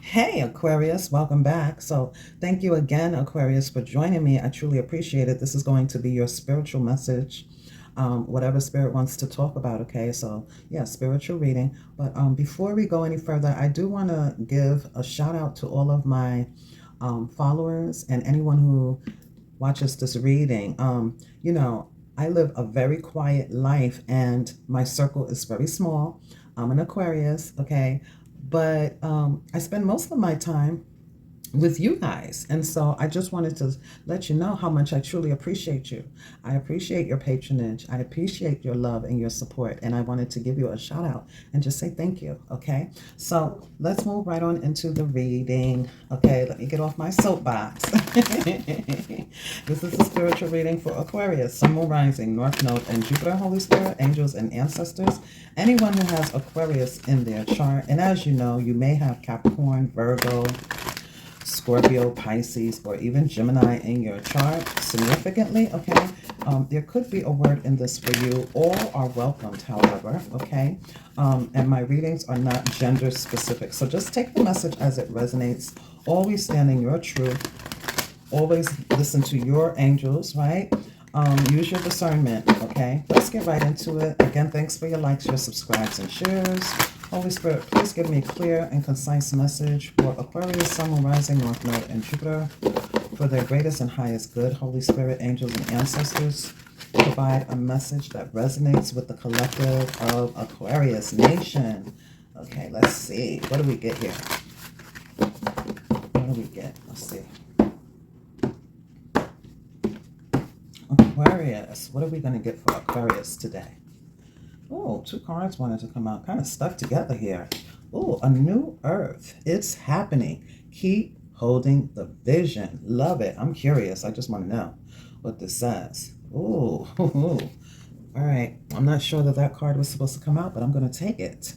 Hey Aquarius, welcome back. So thank you again, Aquarius, for joining me. I truly appreciate it. This is going to be your spiritual message, whatever spirit wants to talk about. Okay, so yeah, spiritual reading. But before we go any further, I do want to give a shout out to all of my followers and anyone who watches this reading. I live a very quiet life and my circle is very small. I'm an Aquarius, okay? But I spend most of my time with you guys. And so I just wanted to let you know how much I truly appreciate you. I appreciate your patronage. I appreciate your love and your support. And I wanted to give you a shout out and just say thank you. Okay. So let's move right on into the reading. Okay. Let me get off my soapbox. This is a spiritual reading for Aquarius, Sun, Moon, Rising, North Node, and Jupiter, Holy Spirit, angels, and ancestors. Anyone who has Aquarius in their chart. And as you know, you may have Capricorn, Virgo, Scorpio, Pisces, or even Gemini in your chart. Significantly, okay, there could be a word in this for you. All are welcomed, however, okay, and my readings are not gender specific, so just take the message as it resonates. Always stand in your truth. Always listen to your angels, right? Use your discernment, okay? Let's get right into it. Again, thanks for your likes, your subscribes, and shares. Holy Spirit, please give me a clear and concise message for Aquarius, Sun, Moon, Rising, North Node, and Jupiter for their greatest and highest good. Holy Spirit, angels, and ancestors, provide a message that resonates with the collective of Aquarius Nation. Okay, let's see. What do we get here? What do we get? Let's see. Aquarius, what are we going to get for Aquarius today? Oh, two cards wanted to come out, kind of stuck together here. Oh, a new earth. It's happening. Keep holding the vision. Love it. I'm curious. I just want to know what this says. Oh, all right. I'm not sure that card was supposed to come out, but I'm going to take it.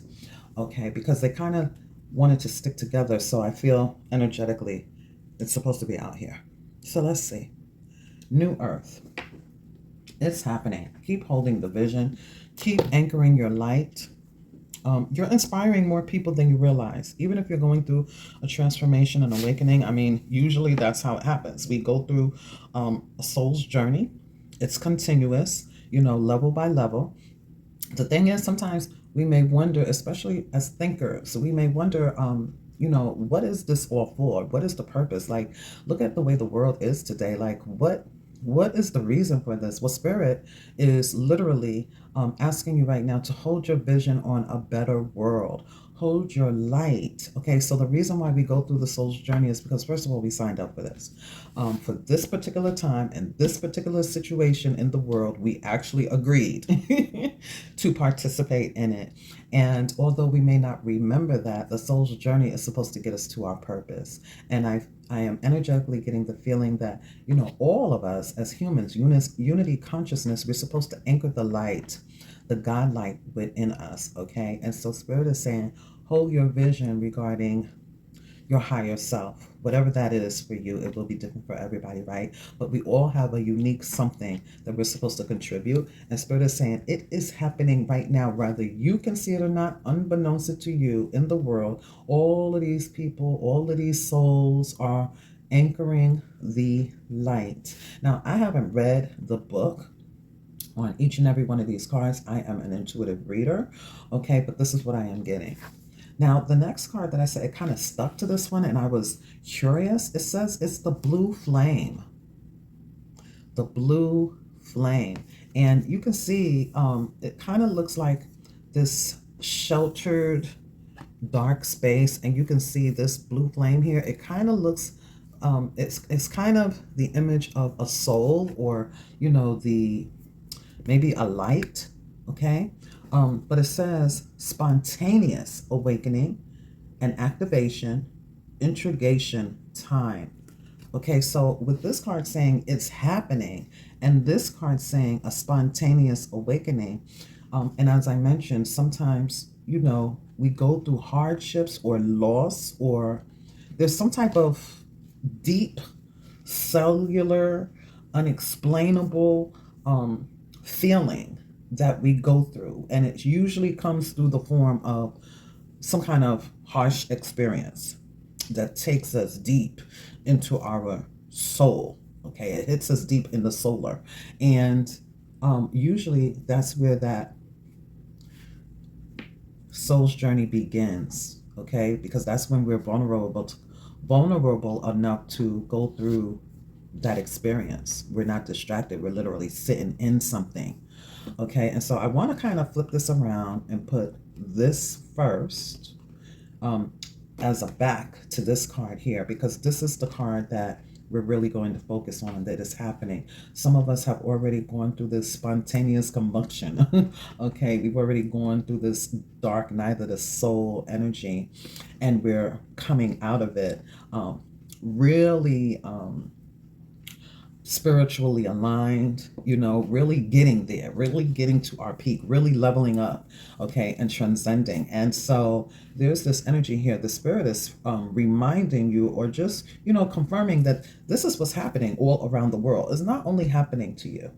Okay, because they kind of wanted to stick together, so I feel energetically it's supposed to be out here. So let's see. New earth. It's happening. Keep holding the vision. Keep anchoring your light. You're inspiring more people than you realize. Even if you're going through a transformation and awakening, I mean, usually that's how it happens. We go through a soul's journey. It's continuous, level by level. The thing is, sometimes we may wonder, especially as thinkers, we may wonder, what is this all for? What is the purpose? Like, look at the way the world is today. Like, what is the reason for this? Well, Spirit is literally asking you right now to hold your vision on a better world. Hold your light. Okay, so the reason why we go through the soul's journey is because, first of all, we signed up for this. For this particular time and this particular situation in the world, we actually agreed to participate in it. And although we may not remember that, the soul's journey is supposed to get us to our purpose. And I am energetically getting the feeling that, all of us as humans, unity consciousness, we're supposed to anchor the light, the God light within us, okay? And so Spirit is saying, hold your vision regarding your higher self, whatever that is for you. It will be different for everybody, right? But we all have a unique something that we're supposed to contribute. And Spirit is saying it is happening right now, whether you can see it or not, unbeknownst to you in the world. All of these people, all of these souls are anchoring the light. Now, I haven't read the book on each and every one of these cards. I am an intuitive reader, okay? But this is what I am getting. Now, the next card that I said, it kind of stuck to this one, and I was curious. It says it's the blue flame. The blue flame. And you can see it kind of looks like this sheltered, dark space, and you can see this blue flame here. It kind of looks, it's kind of the image of a soul, or, maybe a light, okay? But it says spontaneous awakening and activation, intrigation time. Okay, so with this card saying it's happening, and this card saying a spontaneous awakening, and as I mentioned, sometimes, we go through hardships or loss, or there's some type of deep cellular unexplainable feeling that we go through. And it usually comes through the form of some kind of harsh experience that takes us deep into our soul. Okay, it hits us deep in the solar. And usually that's where that soul's journey begins. Okay, because that's when we're vulnerable enough to go through that experience. We're not distracted. We're literally sitting in something. Okay, and so I want to kind of flip this around and put this first as a back to this card here, because this is the card that we're really going to focus on that is happening. Some of us have already gone through this spontaneous combustion. Okay, we've already gone through this dark night of the soul energy, and we're coming out of it really spiritually aligned, you know, really getting there, really getting to our peak, really leveling up, okay, and transcending. And so there's this energy here. The spirit is reminding you, or just, you know, confirming that this is what's happening all around the world. It's not only happening to you.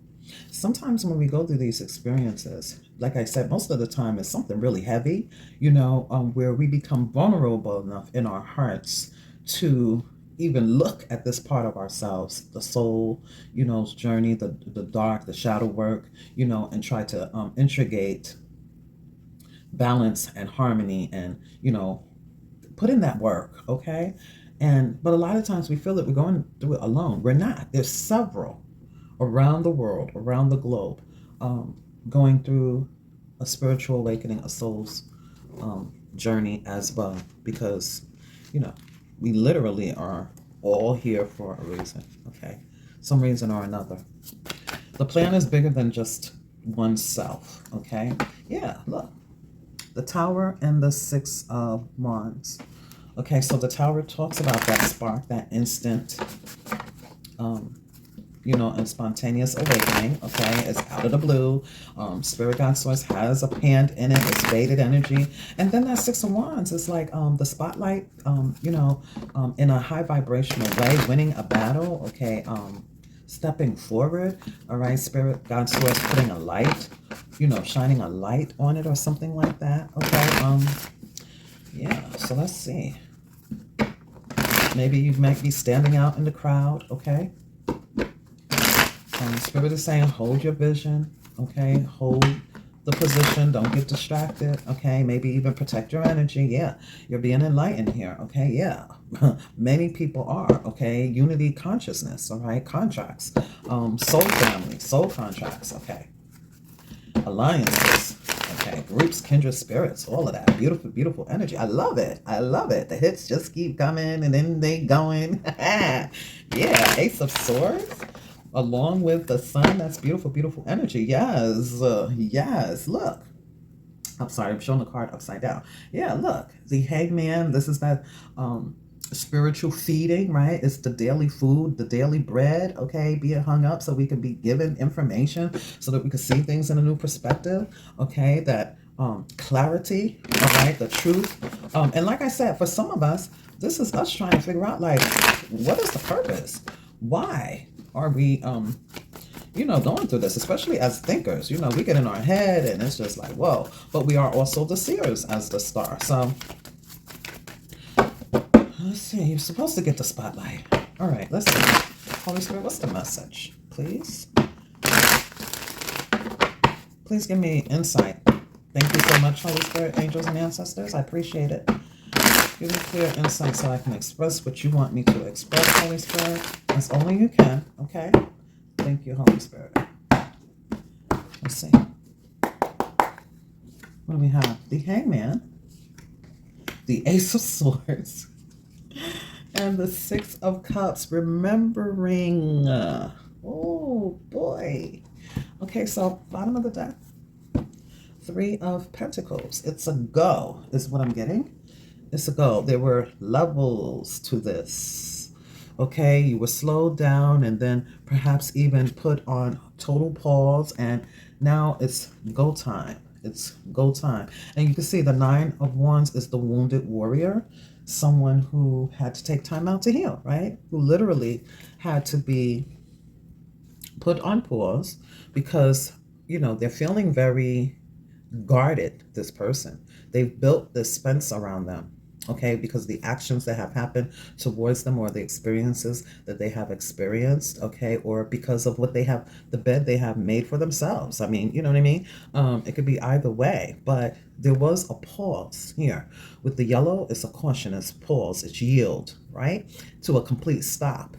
Sometimes when we go through these experiences, like I said, most of the time it's something really heavy, you know, where we become vulnerable enough in our hearts to even look at this part of ourselves, the soul, you know, journey, the dark, the shadow work, you know, and try to integrate balance and harmony and, you know, put in that work, okay? But a lot of times we feel that we're going through it alone. We're not. There's several around the world, around the globe, going through a spiritual awakening, a soul's journey as well, because, you know, we literally are all here for a reason, okay? Some reason or another. The plan is bigger than just oneself, okay? Yeah, look. The Tower and the Six of Wands. Okay, so the Tower talks about that spark, that instant, you know, and spontaneous awakening, okay? It's out of the blue. Spirit God Source has a hand in it. It's faded energy. And then that Six of Wands is like the spotlight, you know, in a high vibrational way, winning a battle, okay? Stepping forward, all right? Spirit God Source putting a light, you know, shining a light on it or something like that, okay? Yeah, so let's see. Maybe you might be standing out in the crowd, okay? Spirit is saying, hold your vision, okay? Hold the position. Don't get distracted, okay? Maybe even protect your energy. Yeah, you're being enlightened here, okay? Yeah, many people are, okay? Unity consciousness, all right? Contracts, soul family, soul contracts, okay? Alliances, okay? Groups, kindred spirits, all of that. Beautiful, beautiful energy. I love it. I love it. The hits just keep coming and then they going. Yeah, Ace of Swords. Along with the sun, that's beautiful, beautiful energy. Yes, yes, look. I'm sorry, I'm showing the card upside down. Yeah, look, the Hangman, this is that spiritual feeding, right? It's the daily food, the daily bread, okay? Being hung up so we can be given information so that we can see things in a new perspective, okay? That clarity, all right? The truth. And like I said, for some of us, this is us trying to figure out, like, what is the purpose? Why are we, you know, going through this, especially as thinkers? You know, we get in our head and it's just like, whoa. But we are also the seers as the star. So, let's see. You're supposed to get the spotlight. All right, let's see. Holy Spirit, what's the message? Please. Please give me insight. Thank you so much, Holy Spirit, angels, and ancestors. I appreciate it. Give me clear insight so I can express what you want me to express, Holy Spirit, as only you can, okay? Thank you, Holy Spirit. Let's see. What do we have? The Hangman, the Ace of Swords, and the Six of Cups, remembering. Oh, boy. Okay, so bottom of the deck, Three of Pentacles. It's a go, is what I'm getting. It's a go. There were levels to this. Okay, you were slowed down and then perhaps even put on total pause, and now it's go time. It's go time. And you can see the Nine of Wands is the wounded warrior, someone who had to take time out to heal, right? Who literally had to be put on pause because, you know, they're feeling very guarded, this person. They've built this fence around them, okay, because the actions that have happened towards them or the experiences that they have experienced, okay, or because of what they have, the bed they have made for themselves. I mean, you know what I mean? It could be either way, but there was a pause here. With the yellow, it's a caution, it's pause, it's yield, right, to a complete stop,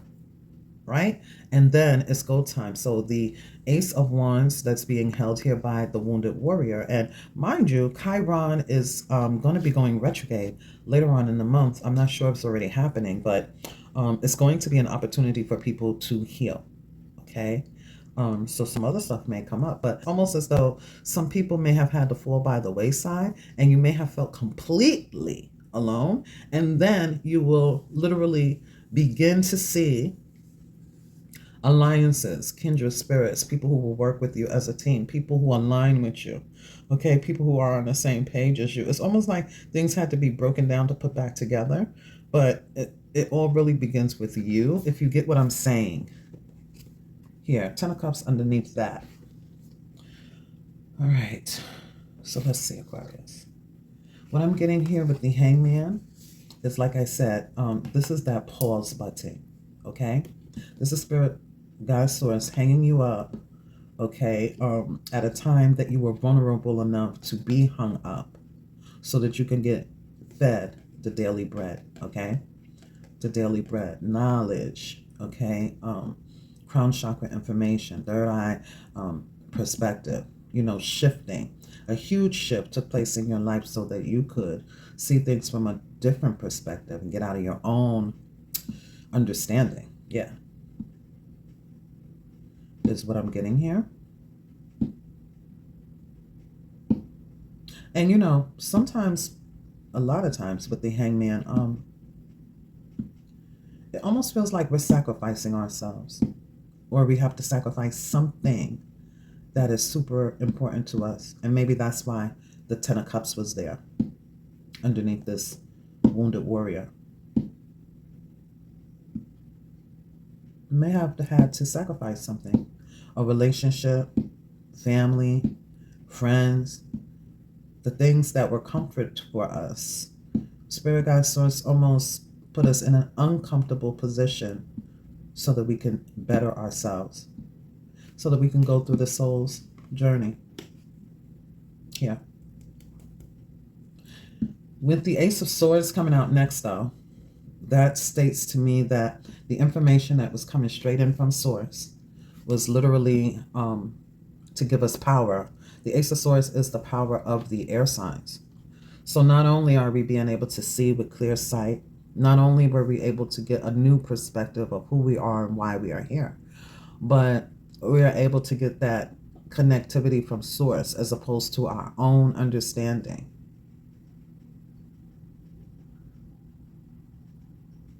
right? And then it's go time. So the Ace of Wands that's being held here by the Wounded Warrior. And mind you, Chiron is going to be going retrograde later on in the month. I'm not sure if it's already happening, but it's going to be an opportunity for people to heal, okay? So some other stuff may come up, but almost as though some people may have had to fall by the wayside and you may have felt completely alone. And then you will literally begin to see alliances, kindred spirits, people who will work with you as a team, people who align with you, okay, people who are on the same page as you. It's almost like things had to be broken down to put back together, but it all really begins with you, if you get what I'm saying. Here, 10 of Cups underneath that. All right, so let's see, Aquarius. What I'm getting here with the Hangman is, like I said, this is that pause button, okay? This is Spirit Guide Source hanging you up, okay, at a time that you were vulnerable enough to be hung up so that you can get fed the daily bread, okay? The daily bread, knowledge, okay? Crown chakra information, third eye perspective, you know, shifting. A huge shift took place in your life so that you could see things from a different perspective and get out of your own understanding. Yeah. Is what I'm getting here. And you know, sometimes, a lot of times with the Hangman, it almost feels like we're sacrificing ourselves, or we have to sacrifice something that is super important to us. And maybe that's why the 10 of Cups was there underneath this Wounded Warrior. May have had to sacrifice something. A relationship, family, friends, the things that were comfort for us. Spirit Guide Source almost put us in an uncomfortable position so that we can better ourselves, so that we can go through the soul's journey. Here. With the Ace of Swords coming out next, though, that states to me that the information that was coming straight in from Source was literally to give us power. The Ace of Swords is the power of the air signs. So not only are we being able to see with clear sight, not only were we able to get a new perspective of who we are and why we are here, but we are able to get that connectivity from Source as opposed to our own understanding.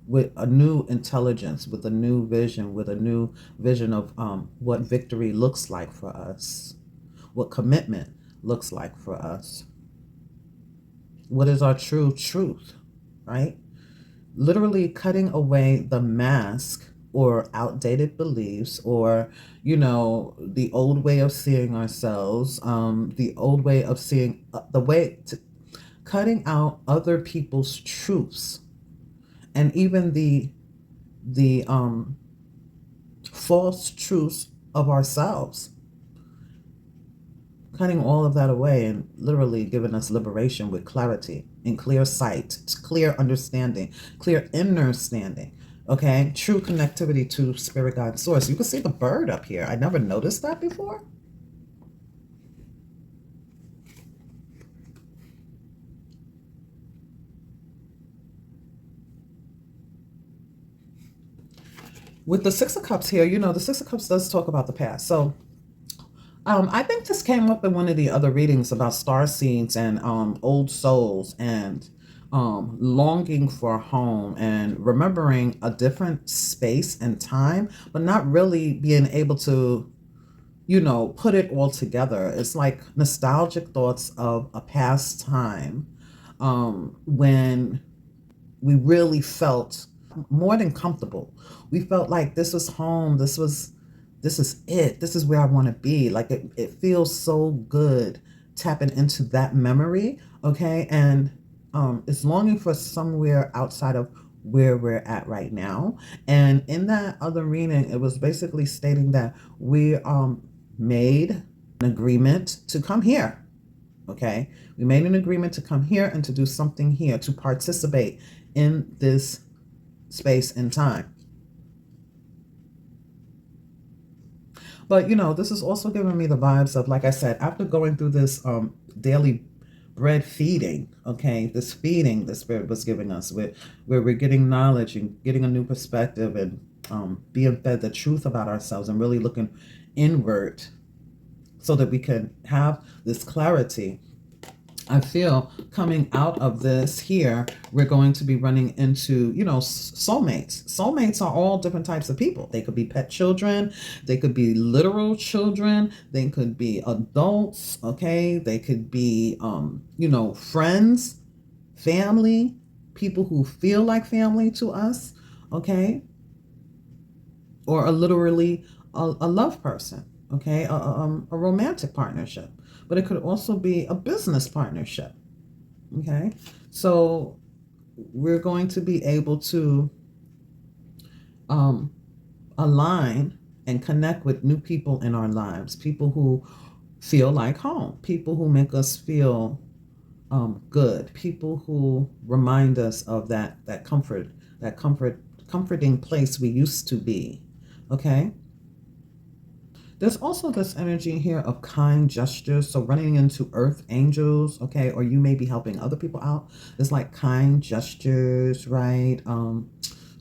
With a new intelligence, with a new vision, with a new vision of what victory looks like for us, what commitment looks like for us, what is our true truth, right? Literally cutting away the mask or outdated beliefs or, you know, the old way of seeing ourselves, the old way of seeing, cutting out other people's truths. And even the false truths of ourselves. Cutting all of that away and literally giving us liberation with clarity and clear sight, clear understanding, clear inner standing. Okay? True connectivity to Spirit Guide Source. You can see the bird up here. I never noticed that before. With the Six of Cups here, you know, the Six of Cups does talk about the past. So I think this came up in one of the other readings about starseeds and old souls and longing for home and remembering a different space and time, but not really being able to, you know, put it all together. It's like nostalgic thoughts of a past time when we really felt more than comfortable. We felt like this was home. This was This is it. This is where I want to be. Like it feels so good tapping into that memory. Okay. And it's longing for somewhere outside of where we're at right now. And in that other reading, it was basically stating that we made an agreement to come here. Okay. We made an agreement to come here and to do something here, to participate in this space and time. But, you know, this is also giving me the vibes of, like I said, after going through this daily bread feeding, okay, this feeding the Spirit was giving us, where we're getting knowledge and getting a new perspective and being fed the truth about ourselves and really looking inward so that we can have this clarity. I feel coming out of this here, we're going to be running into, you know, soulmates. Soulmates are all different types of people. They could be pet children. They could be literal children. They could be adults. Okay. They could be, you know, friends, family, people who feel like family to us. Okay. Or literally a love person. Okay. A romantic partnership. But it could also be a business partnership. Okay. So we're going to be able to align and connect with new people in our lives. People who feel like home. People who make us feel good. People who remind us of that comforting place we used to be. Okay. There's also this energy here of kind gestures. So running into earth angels, okay, or you may be helping other people out. It's like kind gestures, right?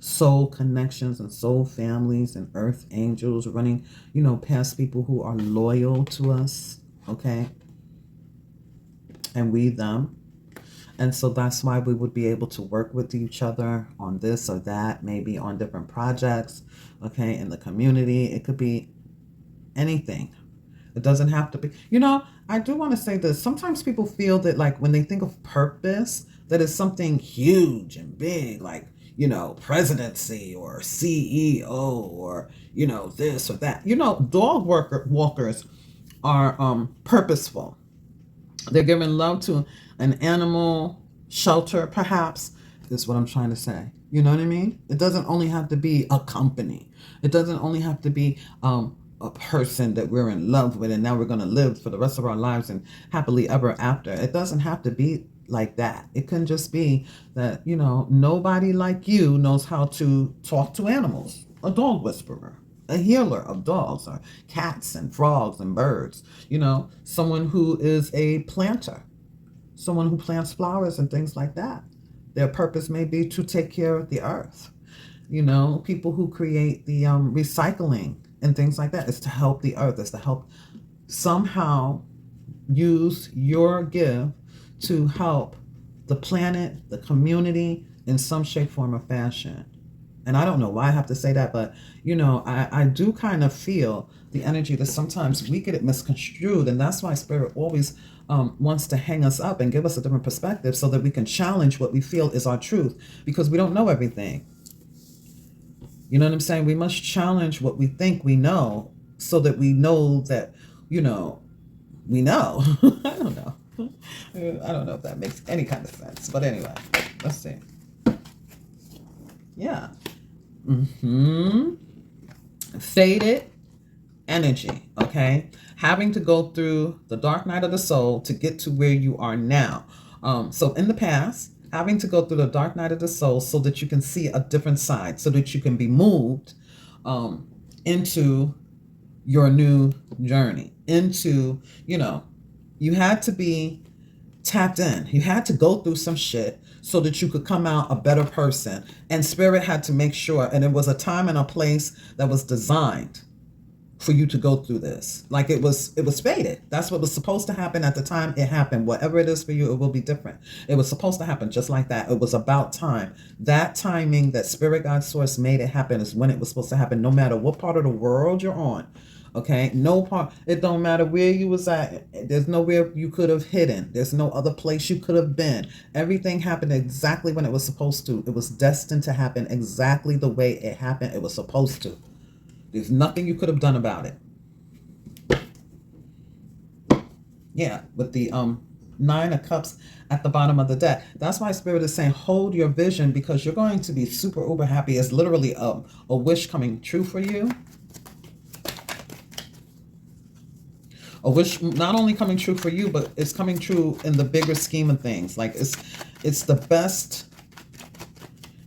Soul connections and soul families and earth angels running, you know, past people who are loyal to us, okay? And we them. And so that's why we would be able to work with each other on this or that, maybe on different projects, okay, in the community. It could be anything. It doesn't have to be, you know, I do want to say this. Sometimes people feel that, like, when they think of purpose, that is something huge and big, like, you know, presidency or CEO or, you know, this or that. You know, walkers are purposeful. They're giving love to an animal, shelter, perhaps, is what I'm trying to say. You know what I mean? It doesn't only have to be a company. It doesn't only have to be a person that we're in love with and now we're going to live for the rest of our lives and happily ever after. It doesn't have to be like that. It can just be that, you know, nobody like you knows how to talk to animals. A dog whisperer, a healer of dogs or cats and frogs and birds. You know, someone who is a planter, someone who plants flowers and things like that. Their purpose may be to take care of the earth. You know, people who create the recycling and things like that. Is to help the earth. Is to help somehow use your gift to help the planet, the community in some shape, form, or fashion. And I don't know why I have to say that, but, you know, I do kind of feel the energy that sometimes we get it misconstrued. And that's why Spirit always wants to hang us up and give us a different perspective so that we can challenge what we feel is our truth, because we don't know everything. You know what I'm saying? We must challenge what we think we know so that we know that, you know, we know. I don't know. I don't know if that makes any kind of sense. But anyway, let's see. Yeah. Faded energy, okay? Having to go through the dark night of the soul to get to where you are now. So in the past, having to go through the dark night of the soul so that you can see a different side, so that you can be moved into your new journey, into, you know, you had to be tapped in. You had to go through some shit so that you could come out a better person. And Spirit had to make sure, and it was a time and a place that was designed for you to go through this. Like it was fated. That's what was supposed to happen at the time it happened. Whatever it is for you, it will be different. It was supposed to happen just like that. It was about time. That timing that Spirit God Source made it happen is when it was supposed to happen, no matter what part of the world you're on. Okay, no part, it don't matter where you was at. There's nowhere you could have hidden. There's no other place you could have been. Everything happened exactly when it was supposed to. It was destined to happen exactly the way it happened. It was supposed to. There's nothing you could have done about it. Yeah, with the 9 of Cups at the bottom of the deck. That's why Spirit is saying hold your vision, because you're going to be super uber happy. It's literally a wish coming true for you. A wish not only coming true for you, but it's coming true in the bigger scheme of things. Like it's the best.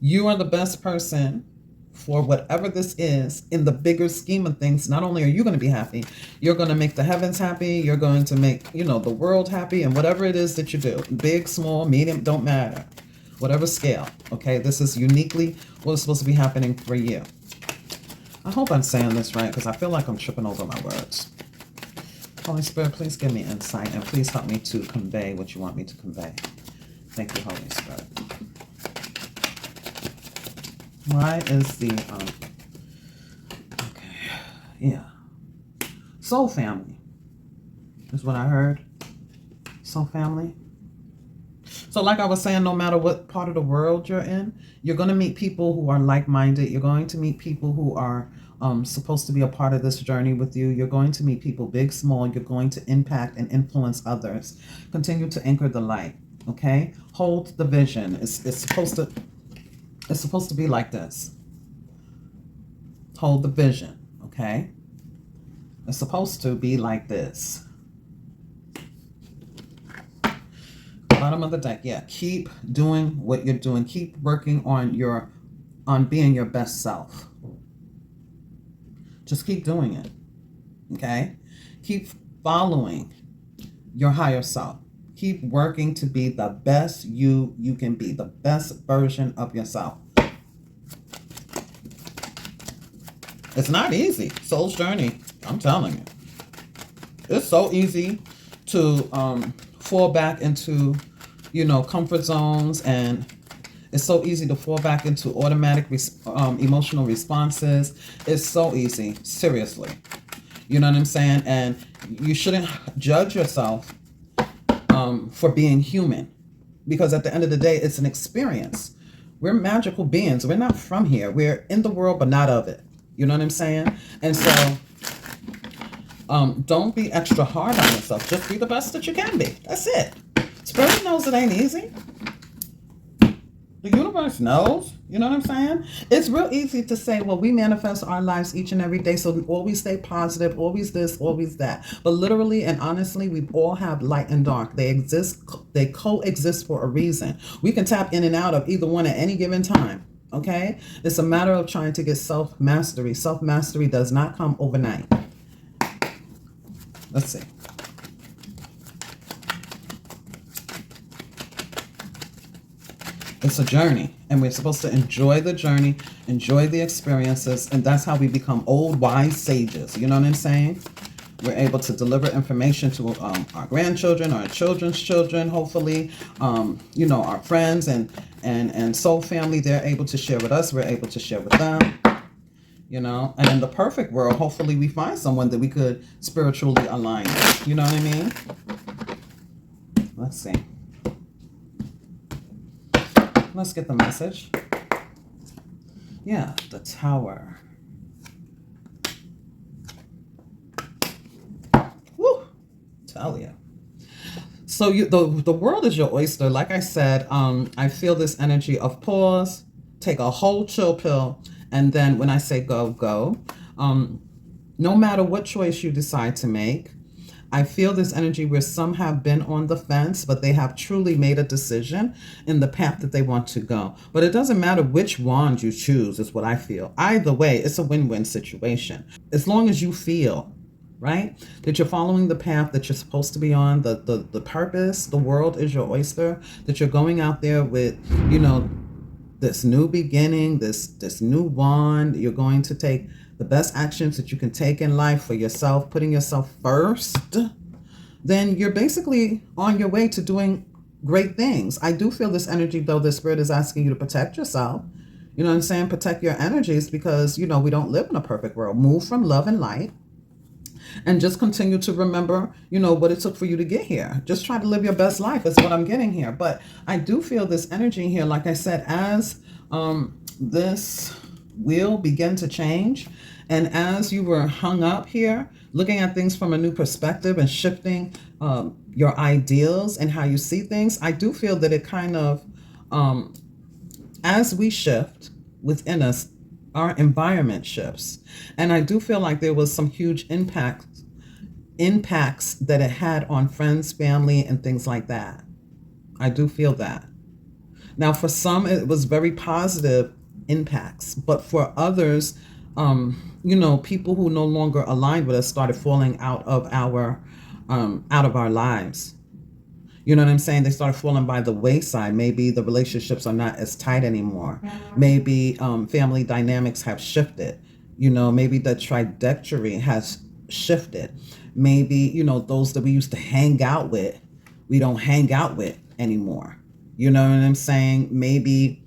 You are the best person for whatever this is in the bigger scheme of things. Not only are you going to be happy, you're going to make the heavens happy. You're going to make, the world happy, and whatever it is that you do, big, small, medium, don't matter. Whatever scale. Okay. This is uniquely what is supposed to be happening for you. I hope I'm saying this right, because I feel like I'm tripping over my words. Holy Spirit, please give me insight, and please help me to convey what you want me to convey. Thank you, Holy Spirit. Why is the, soul family is what I heard. Soul family. So like I was saying, no matter what part of the world you're in, you're going to meet people who are like-minded. You're going to meet people who are supposed to be a part of this journey with you. You're going to meet people big, small. You're going to impact and influence others. Continue to anchor the light. Okay? Hold the vision. It's supposed to be like this. Hold the vision. Okay? It's supposed to be like this. Bottom of the deck. Yeah. Keep doing what you're doing. Keep working on being your best self. Just keep doing it. Okay? Keep following your higher self. Keep working to be the best you can be, the best version of yourself. It's not easy. Soul's journey, I'm telling you. It's so easy to fall back into, comfort zones, and it's so easy to fall back into automatic emotional responses. It's so easy, seriously. You know what I'm saying? And you shouldn't judge yourself for being human, because at the end of the day, it's an experience. We're magical beings. We're not from here. We're in the world, but not of it. You know what I'm saying? And so don't be extra hard on yourself. Just be the best that you can be. That's it. Spirit knows it ain't easy. The universe knows. You know what I'm saying? It's real easy to say, well, we manifest our lives each and every day, so always stay positive, always this, always that. But literally and honestly, we all have light and dark. They exist, they coexist for a reason. We can tap in and out of either one at any given time. Okay? It's a matter of trying to get self-mastery. Self-mastery does not come overnight. Let's see. It's a journey, and we're supposed to enjoy the journey, enjoy the experiences, and that's how we become old, wise sages. You know what I'm saying? We're able to deliver information to our grandchildren, our children's children, hopefully, our friends and soul family. They're able to share with us. We're able to share with them. And in the perfect world, hopefully we find someone that we could spiritually align with. You know what I mean? Let's see. Let's get the message. Yeah, the Tower. Woo! Tell you. So the world is your oyster. Like I said, I feel this energy of pause, take a whole chill pill, and then when I say go, go. No matter what choice you decide to make, I feel this energy where some have been on the fence, but they have truly made a decision in the path that they want to go. But it doesn't matter which wand you choose, is what I feel. Either way, it's a win-win situation. As long as you feel, right, that you're following the path that you're supposed to be on, the purpose, the world is your oyster, that you're going out there with, this new beginning, this new wand. You're going to take the best actions that you can take in life for yourself, putting yourself first, then you're basically on your way to doing great things. I do feel this energy, though, the Spirit is asking you to protect yourself. You know what I'm saying? Protect your energies, because, we don't live in a perfect world. Move from love and light, and just continue to remember, what it took for you to get here. Just try to live your best life is what I'm getting here. But I do feel this energy here, like I said, as this will begin to change, And as you were hung up here, looking at things from a new perspective and shifting your ideals and how you see things, I do feel that it kind of, as we shift within us, our environment shifts. And I do feel like there was some huge impacts that it had on friends, family, and things like that. I do feel that. Now, for some, it was very positive impacts, but for others, people who no longer aligned with us started falling out of our lives. You know what I'm saying? They started falling by the wayside. Maybe the relationships are not as tight anymore. Maybe family dynamics have shifted. Maybe the trajectory has shifted. Maybe, those that we used to hang out with, we don't hang out with anymore. You know what I'm saying? Maybe,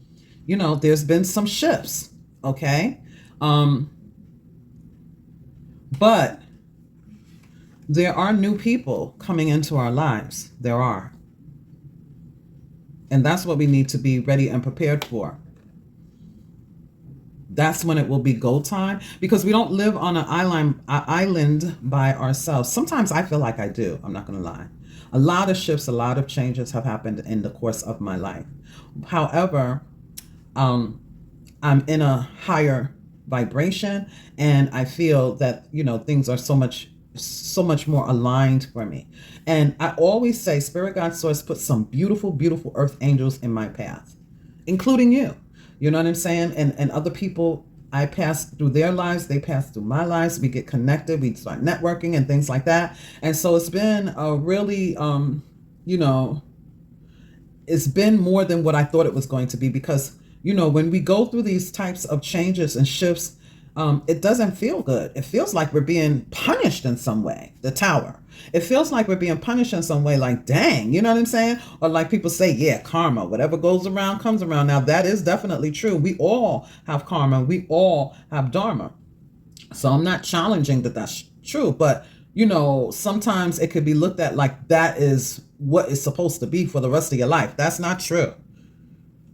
there's been some shifts. Okay. But there are new people coming into our lives. There are. And that's what we need to be ready and prepared for. That's when it will be go time, because we don't live on an island by ourselves. Sometimes I feel like I do. I'm not going to lie. A lot of shifts, a lot of changes have happened in the course of my life. However, I'm in a higher vibration, and I feel that, things are so much more aligned for me. And I always say, Spirit Guide Source put some beautiful, beautiful earth angels in my path, including you. You know what I'm saying? And other people, I pass through their lives, they pass through my lives. We get connected, we start networking and things like that. And so it's been a really, it's been more than what I thought it was going to be, because, when we go through these types of changes and shifts, it doesn't feel good. It feels like we're being punished in some way. The Tower. It feels like we're being punished in some way, like, dang, you know what I'm saying? Or like people say, yeah, karma, whatever goes around comes around. Now, that is definitely true. We all have karma. We all have dharma. So I'm not challenging that that's true. But, sometimes it could be looked at like that is what is supposed to be for the rest of your life. That's not true.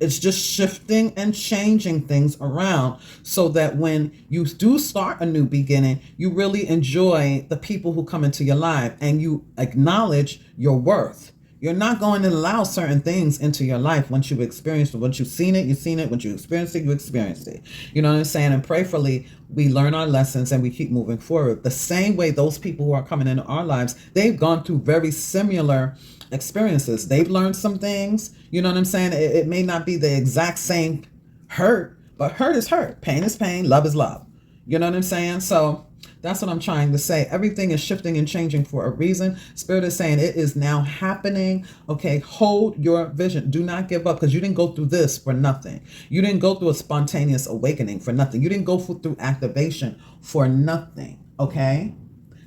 It's just shifting and changing things around so that when you do start a new beginning, you really enjoy the people who come into your life and you acknowledge your worth. You're not going to allow certain things into your life once you've experienced it. Once you've seen it, you've seen it. Once you experienced it, you experienced it. You know what I'm saying? And prayerfully, we learn our lessons and we keep moving forward. The same way those people who are coming into our lives, they've gone through very similar experiences. They've learned some things. You know what I'm saying? It may not be the exact same hurt, but hurt is hurt. Pain is pain. Love is love. You know what I'm saying? So that's what I'm trying to say. Everything is shifting and changing for a reason. Spirit is saying it is now happening. Okay, hold your vision. Do not give up, because you didn't go through this for nothing. You didn't go through a spontaneous awakening for nothing. You didn't go through activation for nothing. Okay?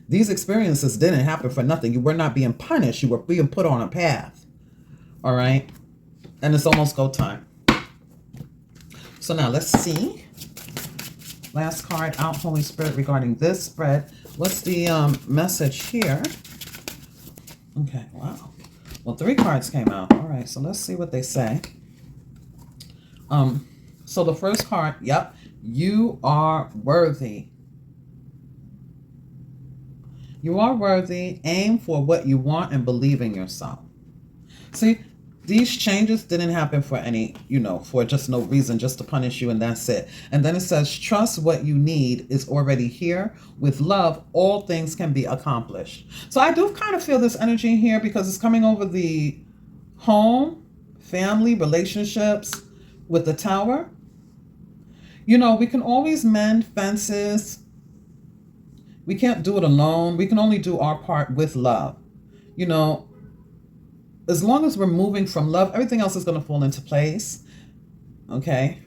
These experiences didn't happen for nothing. You were not being punished. You were being put on a path. All right? And it's almost go time. So now let's see. Last card out, Holy Spirit, regarding this spread. What's the message here? Okay, wow. Well, 3 cards came out. All right, so let's see what they say. So the first card, yep, you are worthy. You are worthy. Aim for what you want and believe in yourself. See, these changes didn't happen for any, for just no reason, just to punish you, and that's it. And then it says, trust what you need is already here. With love, all things can be accomplished. So I do kind of feel this energy here, because it's coming over the home, family, relationships with the Tower. We can always mend fences. We can't do it alone. We can only do our part with love. As long as we're moving from love, everything else is going to fall into place. Okay.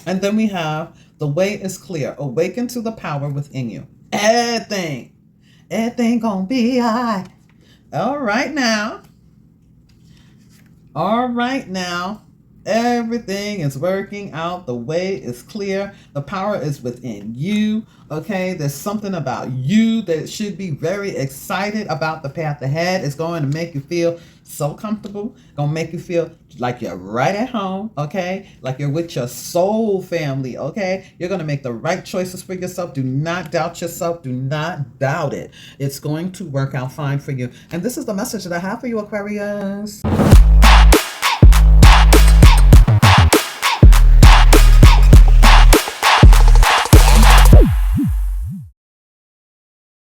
And then we have the way is clear. Awaken to the power within you. Everything gonna be all right. All right now. Everything is working out. The way is clear. The power is within you. Okay, there's something about you that should be very excited about the path ahead. It's going to make you feel so comfortable. Gonna make you feel like you're right at home. Okay, like you're with your soul family. Okay, you're gonna make the right choices for yourself. Do not doubt yourself. Do not doubt it. It's going to work out fine for you. And this is the message that I have for you, Aquarius.